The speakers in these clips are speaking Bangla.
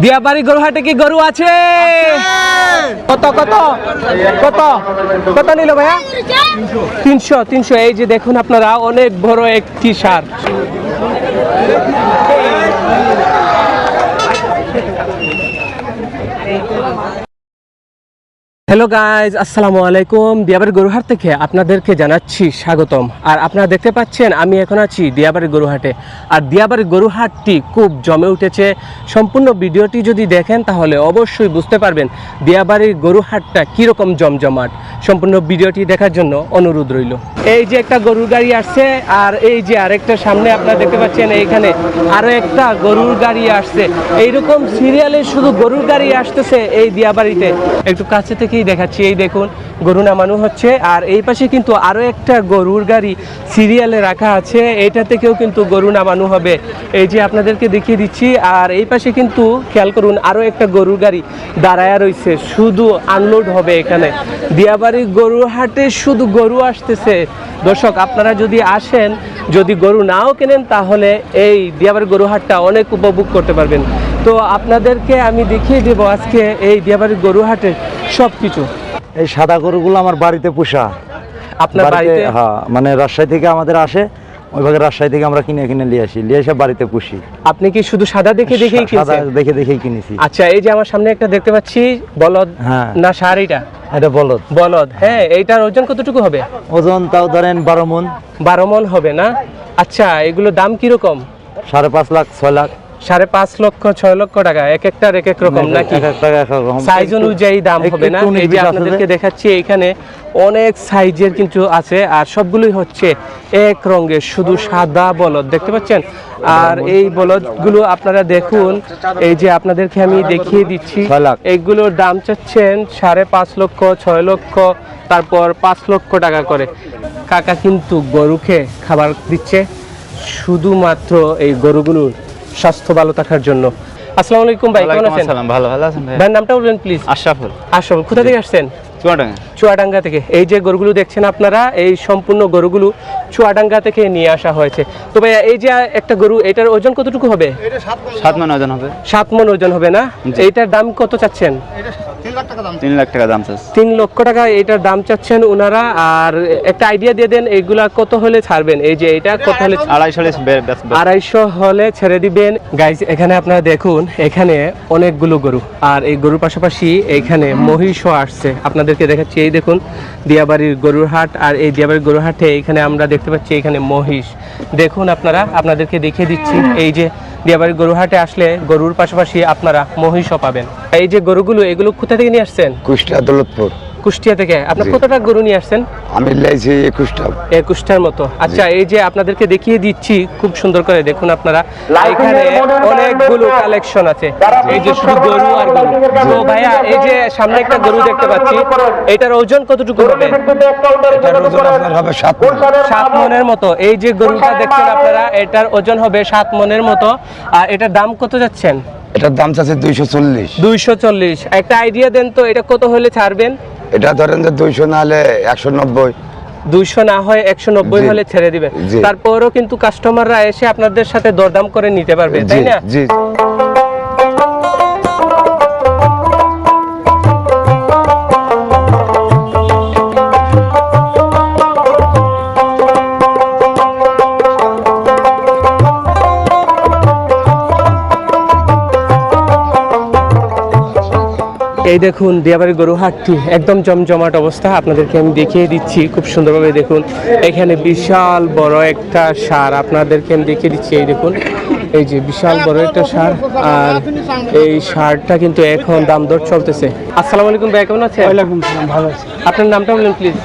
দিয়াবাড়ি গরুহাটে কি গরু আছে? কত কত কত কত নিল ভাইয়া? 300 300। এই যে দেখুন আপনারা, অনেক বড় একটি সার। হ্যালো গাইজ, আসসালামু আলাইকুম। দিয়াবাড়ি গরুহাট থেকে আপনাদেরকে জানাচ্ছি স্বাগতম। আর আপনারা দেখতে পাচ্ছেন আমি এখন আছি দিয়াবাড়ি গরুহাটে। আর দিয়াবাড়ি গরুহাটটি খুব জমে উঠেছে। সম্পূর্ণ ভিডিওটি যদি দেখেন তাহলে অবশ্যই বুঝতে পারবেন দিয়াবাড়ির গরুহাটটা কীরকম জমজমাট। সম্পূর্ণ ভিডিওটি দেখার জন্য অনুরোধ রইল। এই যে একটা গরুর গাড়ি আসছে, আর এই যে আরেকটা সামনে আপনারা দেখতে পাচ্ছেন এইখানে আরও একটা গরুর গাড়ি আসছে। এইরকম সিরিয়ালে শুধু গরুর গাড়ি আসতেছে এই দিয়াবাড়িতে। একটু কাছে থেকে দেখাচ্ছি, এই দেখুন গরু নামানো হচ্ছে। আর এই পাশে কিন্তু আরো একটা গরুর গাড়ি সিরিয়ালে রাখা আছে, এইটা থেকেও কিন্তু গরু নামানো হবে। এই যে আপনাদেরকে দেখিয়ে দিচ্ছি। আর এই পাশে কিন্তু খেয়াল করুন আরো একটা গরুর গাড়ি দাঁড়ায়া রয়েছে, শুধু আনলোড হবে এখানে। দিয়াবাড়ি গরুহাটে শুধু গরু আসতেছে। দর্শক, আপনারা যদি আসেন, যদি গরু নাও কেনেন, তাহলে এই দিয়াবাড়ি গরুহাটটা অনেক উপভোগ করতে পারবেন। তো আপনাদেরকে আমি দেখিয়ে দেবো আজকে এই দিয়াবাড়ি গরুহাটের সবকিছু। এই সাদা গরুগুলো আমার বাড়িতে পোষা। আপনার বাড়িতে? হ্যাঁ, মানে রাজশাহী থেকে আমাদের আসে, ওইভাবে রাজশাহী থেকে আমরা কিনে নিয়ে আসি, নিয়ে এসে বাড়িতে পুষি। আপনি কি শুধু সাদা দেখে দেখেই কিনছেন? দেখে দেখেই কিনেছি। আচ্ছা, এই যে আমার সামনে একটা দেখতে পাচ্ছি বলদ, হ্যাঁ না ষাঁড়? এটা বলদ। বলদ, হ্যাঁ। এইটার ওজন কতটুকু হবে? ওজন তাও ধরেন 12 মণ। 12 মণ হবে না? আচ্ছা, এগুলো দাম কিরকম? 5.5 লাখ 6 লাখ। 5.5 লক্ষ 6 লক্ষ টাকা, এক একটার এক এক রকম নাকি? সাইজ অনুযায়ী দাম হবে না? এই যে আপনাদেরকে দেখাচ্ছি এখানে অনেক সাইজের কিন্তু আছে, আর সবগুলোই হচ্ছে এক রঙের, শুধু সাদা বলদ দেখতে পাচ্ছেন। আর এই বলদগুলো আপনারা দেখুন, এই যে আপনাদেরকে আমি দেখিয়ে দিচ্ছি, এইগুলোর দাম চাচ্ছেন 5.5 লক্ষ 6 লক্ষ, তারপর 5 লক্ষ টাকা করে। কাকা কিন্তু গরুকে খাবার দিচ্ছে শুধুমাত্র এই গরুগুলোর স্বাস্থ্য ভালো থাকার জন্য। আসসালামু আলাইকুম ভাই, কেমন আছেন? ভালো আছেন ভাই? ভাইয়ের নামটা বলবেন প্লিজ। আশরাফুল। আশরাফুল, কোথা থেকে আসছেন? চুয়াডাঙ্গা থেকে। এই যে গরুগুলো দেখছেন আপনারা, এই সম্পূর্ণ গরুগুলো চুয়াডাঙ্গা থেকে নিয়ে আসা হয়েছে। তো ভাইয়া, এই যে একটা গরু, এটার ওজন কতটুকু হবে? 7 মণ ওজন হবে। 7 মণ ওজন হবে না? এইটার দাম কত চাচ্ছেন? 3 লাখ টাকা দাম চাচ্ছেন। 3 লক্ষ টাকা এটার দাম চাচ্ছেন ওনারা। আর একটা আইডিয়া দিয়ে দেন, এইগুলা কত হলে ছাড়বেন? এই যে এটা কত হলে? 250 হলে ছেড়ে দিবেন। গাইজ, এখানে আপনারা দেখুন, এখানে অনেকগুলো গরু, আর এই গরুর পাশাপাশি এখানে মহিষও আসছে। আপনাদেরকে দেখাচ্ছি, এই দেখুন দিয়াবাড়ির গরুর হাট। আর এই দিয়াবাড়ির গরুর হাটে এখানে আমরা দেখতে পাচ্ছি এখানে মহিষ। দেখুন আপনারা, আপনাদেরকে দেখিয়ে দিচ্ছি, এই যে দিয়াবাড়ির গরুহাটে আসলে গরুর পাশাপাশি আপনারা মহিষও পাবেন। এই যে গরুগুলো, এগুলো কোথা থেকে নিয়ে আসছেন? কুষ্টিয়া দৌলতপুর। কুষ্টিয়া থেকে। আপনার কতটা গরু নিয়ে আসছেন? আমি লাইছি 21টার মতো। আচ্ছা, এই যে আপনাদেরকে দেখিয়ে দিচ্ছি খুব সুন্দর করে, দেখুন আপনারা এখানে অনেকগুলো কালেকশন আছে। এই যে শুধু গরু আর গরু। তো ভাইয়া, এই যে সামনে একটা গরু দেখতে পাচ্ছি, এটার ওজন কতটুকু হবে? এটার ওজন আপনার হবে 7 মণের মতো। এই যে গরুটা দেখছেন আপনারা, এটার ওজন হবে 7 মণের মতো। আর এটার দাম কত যাচ্ছেন? এটার দাম চাচ্ছে 240। 240। একটা আইডিয়া দেন তো, এটা কত হলে ছাড়বেন? এটা ধরেন যে 200 না হলে 190। 200 না হয় 190 হলে ছেড়ে দিবেন। তারপরও কিন্তু কাস্টমাররা এসে আপনাদের সাথে দরদাম করে নিতে পারবে, তাই না? জি। এই দেখুন দিয়াবাড়ি গরুহাটটি একদম জমজমাট অবস্থা। আপনাদেরকে আমি দেখিয়ে দিচ্ছি খুব সুন্দরভাবে। দেখুন এখানে বিশাল বড় একটা ষাঁড়, আপনাদেরকে আমি দেখিয়ে দিচ্ছি। এই দেখুন, এই যে বিশাল বড় একটা ষাঁড়, আর এই ষাঁড়টা কিন্তু এখন দাম দর চলতেছে। আসসালামু আলাইকুম ভাই, কেমন আছেন? ওয়ালাইকুম আসসালাম, ভালো আছি। আপনার নামটা বলুন প্লিজ।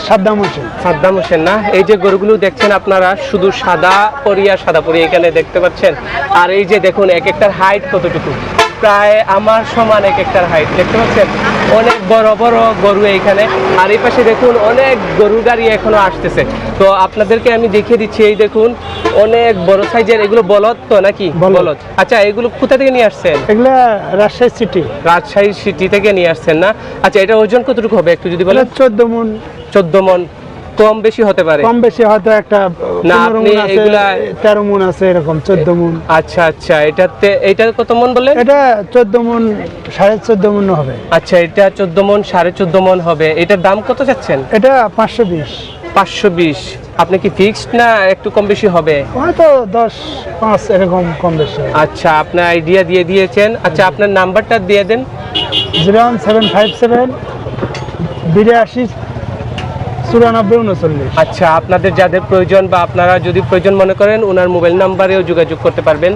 সাদ্দাম হোসেন। সাদ্দাম হোসেন না? এই যে গরুগুলো দেখছেন আপনারা, শুধু সাদা পরিয়া সাদা পরি এখানে দেখতে পাচ্ছেন। আর এই যে দেখুন এক একটার হাইট কতটুকু, প্রায় আমার সমান এক একটার হাইট দেখতে পাচ্ছেন। অনেক বড় বড় গরু এইখানে। আর এই পাশে দেখুন অনেক গরুর গাড়ি এখনো আসতেছে। তো আপনাদেরকে আমি দেখিয়ে দিচ্ছি, এই দেখুন অনেক বড় সাইজের। এগুলো বলদ তো নাকি? বলদ। আচ্ছা, এগুলো কোথা থেকে নিয়ে আসছেন? এগুলা রাজশাহী সিটি। রাজশাহী সিটি থেকে নিয়ে আসছেন না? আচ্ছা, এটা ওজন কতটুকু হবে একটু যদি বলেন? 14 মণ। 14 মণ কম বেশি হতে পারে। কম বেশি হয়তো একটা না, 15 আপনি মণ আছে, এগুলা- 13 মণ আছে, এরকম 14 মণ। আচ্ছা আচ্ছা, এটা কত মন বললেন? এটা 14 মণ, 14.5 মণ হবে। আচ্ছা, এটা 14 মন 14.5 মন হবে। এটার দাম কত যাচ্ছেন? এটা 520। 520। আপনি কি ফিক্সড না একটু কম বেশি হবে? হয়তো 10-5 এরকম কম বেশি হবে। আচ্ছা, আপনার আইডিয়া দিয়ে দিয়েছেন। আচ্ছা, আপনার নাম্বারটা দিয়ে দেন। 01757 82 94 39। আচ্ছা, আপনাদের যাদের প্রয়োজন বা আপনারা যদি প্রয়োজন মনে করেন, ওনার মোবাইল নাম্বারেও যোগাযোগ করতে পারবেন।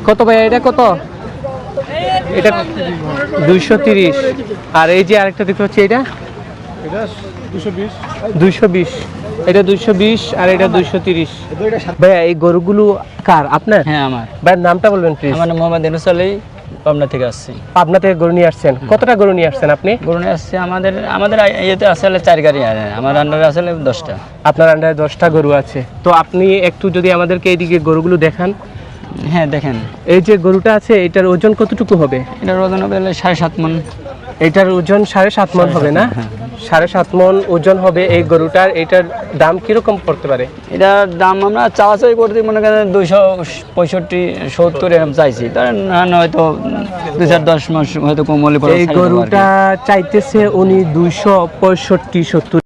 কত ভাই এটা কত? এটা 230। আর এই যে আরেকটা দেখতে পাচ্ছি, এটা 220। এটা 220 আর এটা 230। ভাইয়া, এই গরুগুলো কার? আপনার? হ্যাঁ আমার। ভাইয়ের নামটা বলবেন প্লিজ। আমার নাম মোহাম্মদ ইউনুস আলী, পাবনা থেকে আসছি। পাবনা থেকে গরু নিয়ে আসছেন? কতটা গরু নিয়ে আসছেন আপনি? গরু নিয়ে আসছি, আমাদের ইয়েতে আসলে 4 গাড়ি, আমার আন্ডারে আসলে 10টা। আপনার আন্ডারে 10টা গরু আছে। তো আপনি একটু যদি আমাদেরকে এইদিকে গরুগুলো দেখান। হ্যাঁ দেখেন, এই যে গরুটা আছে, এটার ওজন কতটুকু হবে? এটার ওজন হবে 7.5 মণ। এটার ওজন 7.5 মন হবে না? 7.5 মন ওজন হবে এই গরুটার। এটার দাম কিরকম পড়তে পারে? এটার দাম আমরা চাওয়াচাই করতে মনে করেন 265-70 এরকম চাইছি। ধরেন হয়তো 2-10 মাস হয়তো কম হলে পরে এই ছাড়ে দেবো আর কি। গরুটা চাইতেছে উনি 265-70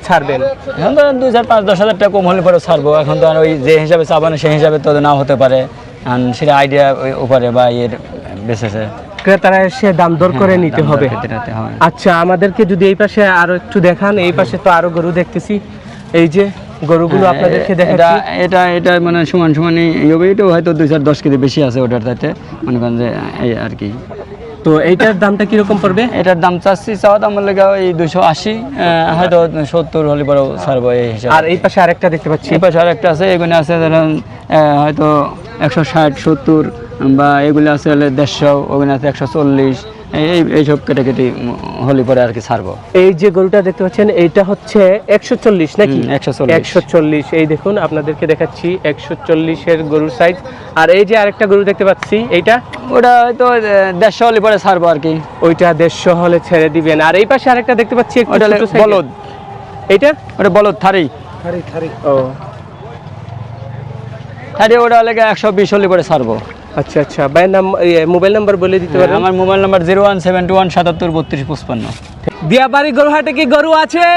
ছাড়বেন। এখন ধরেন 2,000-5,000-10 হাজার টাকা কম হলে পরে ছাড়বো। এখন তো আর ওই যে হিসাবে চাবানো সেই হিসাবে তো নাও হতে পারে, সেটা আইডিয়া উপরে বা এর বেসেসে ক্রেতারা এসে দাম দর করে নিতে হবে। হবে। আচ্ছা, আমাদেরকে যদি এই পাশে আরো একটু দেখান। এই পাশে তো আরো গরু দেখতেছি। এই যে গরুগুলো আপনাদেরকে এটা দেখাচ্ছি। এটা এটা মানে সমান সমানই হবে। এটাও হয়তো 2-10 কেজি বেশি আছে ওটার চাইতে, মনে করেন যে এই আর কি। তো এইটার দামটা কিরকম পড়বে? এটার দাম চাওয়া দাম লেগে ওই 280, হয়তো 70 হলে পরেও ছাড়বো এই হিসাবে। আর এই পাশে আরেকটা দেখতে পাচ্ছি। এই পাশে আরেকটা আছে, এগুলো আছে ধরেন হয়তো 160-70, বা এগুলো আছে হলে 150, ওগুলো আছে 140। এইসব কেটে হলে পরে আর কি ছাড়বো। এই যে গরুটা দেখতে পাচ্ছেন, এইটা হচ্ছে 140 নাকি? 140। 140। এই দেখুন, আপনাদেরকে দেখাচ্ছি 140 এর গরুর সাইজ। আর এই যে আরেকটা গরু দেখতে পাচ্ছি, এইটা ওটা হয়তো 150 হলে পরে ছাড়বো আর কি। ওইটা 150 হলে ছেড়ে দিবেন। আর এই পাশে আরেকটা দেখতে পাচ্ছি, একটু ওটা ছোট size-এর। বলদ। এইটা ওটা বলদ থারি। ও থারি ওটা লেগে 120 হলে পরে ছাড়বো। আচ্ছা আচ্ছা, ভাইয়ের নাম, মোবাইল নাম্বার বলে দিতে পারেন? আমার মোবাইল নাম্বার 01721 দিয়াবাড়ি গরুহাটে কি গরু আছে?